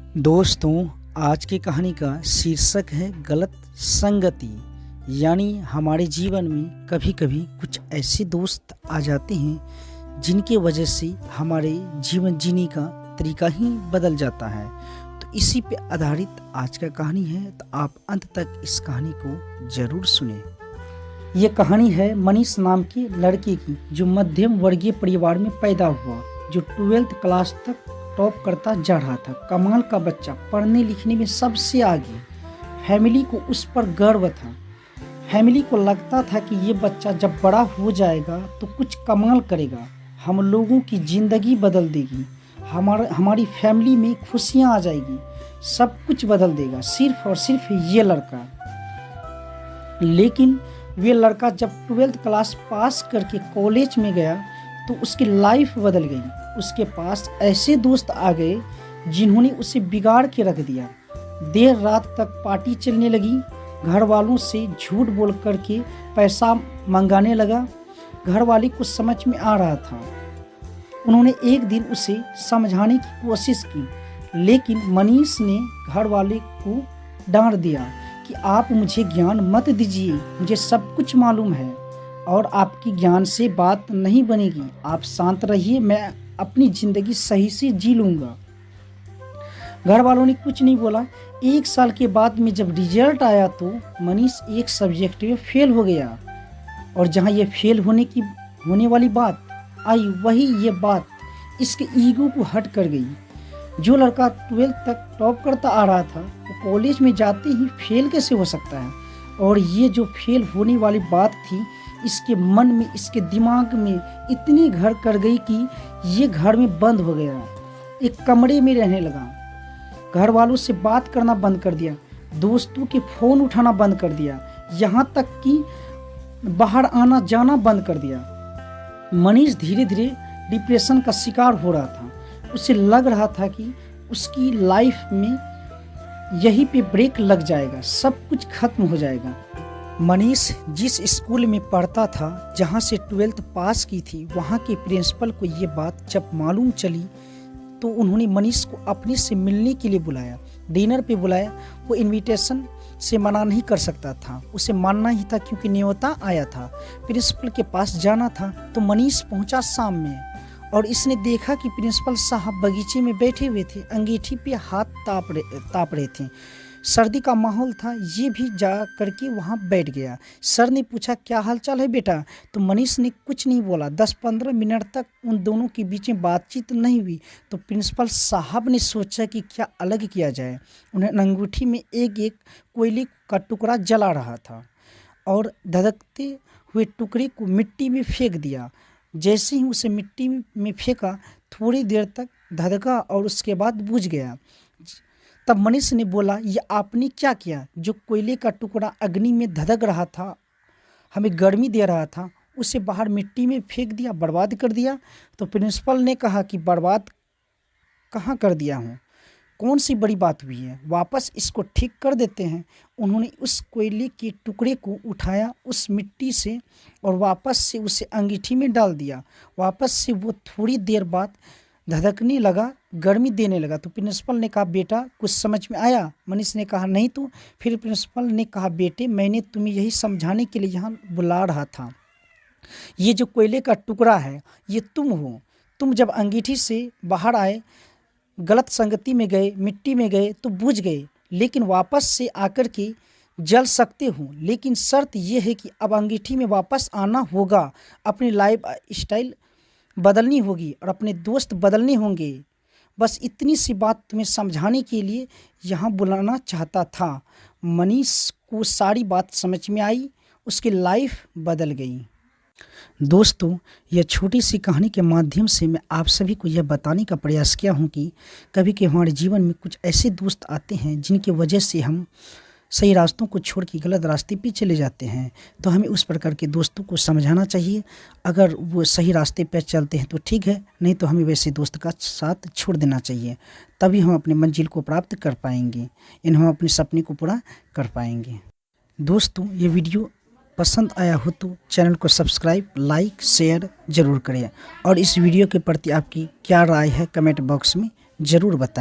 दोस्तों, आज की कहानी का शीर्षक है गलत संगति। यानी हमारे जीवन में कभी कभी कुछ ऐसे दोस्त आ जाते हैं जिनके वजह से हमारे जीवन जीने का तरीका ही बदल जाता है। तो इसी पे आधारित आज का कहानी है, तो आप अंत तक इस कहानी को जरूर सुने। ये कहानी है मनीष नाम के लड़के की, जो मध्यम वर्गीय परिवार में पैदा हुआ, जो 12th क्लास तक टॉप करता जा रहा था। कमाल का बच्चा, पढ़ने लिखने में सबसे आगे। फैमिली को उस पर गर्व था। फैमिली को लगता था कि ये बच्चा जब बड़ा हो जाएगा तो कुछ कमाल करेगा, हम लोगों की ज़िंदगी बदल देगी, हमारी फैमिली में खुशियाँ आ जाएगी, सब कुछ बदल देगा, सिर्फ और सिर्फ ये लड़का। लेकिन वे लड़का जब 12th क्लास पास करके कॉलेज में गया तो उसकी लाइफ बदल गई। उसके पास ऐसे दोस्त आ गए जिन्होंने उसे बिगाड़ के रख दिया। देर रात तक पार्टी चलने लगी, घर वालों से झूठ बोल करके पैसा मंगाने लगा। घर वाले को समझ में आ रहा था। उन्होंने एक दिन उसे समझाने की कोशिश की, लेकिन मनीष ने घर वाले को डांट दिया कि आप मुझे ज्ञान मत दीजिए, मुझे सब कुछ मालूम है और आपकी ज्ञान से बात नहीं बनेगी। आप शांत रहिए, मैं अपनी ज़िंदगी सही से जी लूँगा। घर वालों ने कुछ नहीं बोला। 1 साल के बाद में जब रिजल्ट आया तो मनीष एक सब्जेक्ट में फेल हो गया, और जहाँ ये फेल होने वाली बात आई, वही ये बात इसके ईगो को हट कर गई। जो लड़का 12th तक टॉप करता आ रहा था, वो कॉलेज में जाते ही फेल कैसे हो सकता है? और ये जो फेल होने वाली बात थी, इसके मन में, इसके दिमाग में इतनी घर कर गई कि ये घर में बंद हो गया, एक कमरे में रहने लगा। घर वालों से बात करना बंद कर दिया, दोस्तों के फ़ोन उठाना बंद कर दिया, यहाँ तक कि बाहर आना जाना बंद कर दिया। मनीष धीरे धीरे डिप्रेशन का शिकार हो रहा था। उसे लग रहा था कि उसकी लाइफ में यहीं पे ब्रेक लग जाएगा, सब कुछ खत्म हो जाएगा। मनीष जिस स्कूल में पढ़ता था, जहाँ से 12th पास की थी, वहाँ के प्रिंसिपल को ये बात जब मालूम चली तो उन्होंने मनीष को अपने से मिलने के लिए बुलाया, डिनर पे बुलाया। वो इनविटेशन से मना नहीं कर सकता था, उसे मानना ही था क्योंकि न्योता आया था, प्रिंसिपल के पास जाना था। तो मनीष पहुँचा शाम में, और इसने देखा कि प्रिंसिपल साहब बगीचे में बैठे हुए थे, अंगीठी पे हाथ ताप रहे थे। सर्दी का माहौल था, ये भी जा करके वहाँ बैठ गया। सर ने पूछा, क्या हालचाल है बेटा? तो मनीष ने कुछ नहीं बोला। 10-15 मिनट तक उन दोनों के बीच में बातचीत नहीं हुई। तो प्रिंसिपल साहब ने सोचा कि क्या अलग किया जाए। उन्हें अंगूठी में एक कोयले का टुकड़ा जला रहा था और धधकते हुए टुकड़े को मिट्टी में फेंक दिया। जैसे ही उसे मिट्टी में फेंका, थोड़ी देर तक धधका और उसके बाद बुझ गया। तब मनीष ने बोला, ये आपने क्या किया? जो कोयले का टुकड़ा अग्नि में धधक रहा था, हमें गर्मी दे रहा था, उसे बाहर मिट्टी में फेंक दिया, बर्बाद कर दिया। तो प्रिंसिपल ने कहा कि बर्बाद कहाँ कर दिया हूँ, कौन सी बड़ी बात हुई है, वापस इसको ठीक कर देते हैं। उन्होंने उस कोयले के टुकड़े को उठाया उस मिट्टी से और वापस से उसे अंगीठी में डाल दिया। वापस से वो थोड़ी देर बाद धधकने लगा, गर्मी देने लगा। तो प्रिंसिपल ने कहा, बेटा कुछ समझ में आया? मनीष ने कहा, नहीं। तो फिर प्रिंसिपल ने कहा, बेटे मैंने तुम्हें यही समझाने के लिए यहाँ बुला रहा था। ये जो कोयले का टुकड़ा है, ये तुम हो। तुम जब अंगीठी से बाहर आए, गलत संगति में गए, मिट्टी में गए तो बुझ गए, लेकिन वापस से आकर के जल सकते हो। लेकिन शर्त यह है कि अब अंगीठी में वापस आना होगा, अपनी लाइफ स्टाइल बदलनी होगी और अपने दोस्त बदलने होंगे। बस इतनी सी बात तुम्हें समझाने के लिए यहाँ बुलाना चाहता था। मनीष को सारी बात समझ में आई, उसकी लाइफ बदल गई। दोस्तों, यह छोटी सी कहानी के माध्यम से मैं आप सभी को यह बताने का प्रयास किया हूँ कि कभी कभी हमारे जीवन में कुछ ऐसे दोस्त आते हैं जिनकी वजह से हम सही रास्तों को छोड़ के गलत रास्ते पे चले जाते हैं। तो हमें उस प्रकार के दोस्तों को समझाना चाहिए। अगर वो सही रास्ते पे चलते हैं तो ठीक है, नहीं तो हमें वैसे दोस्त का साथ छोड़ देना चाहिए। तभी हम अपने मंजिल को प्राप्त कर पाएंगे, हम अपने सपने को पूरा कर पाएंगे। दोस्तों, ये वीडियो पसंद आया हो तो चैनल को सब्सक्राइब, लाइक, शेयर ज़रूर करें, और इस वीडियो के प्रति आपकी क्या राय है कमेंट बॉक्स में ज़रूर बताएं।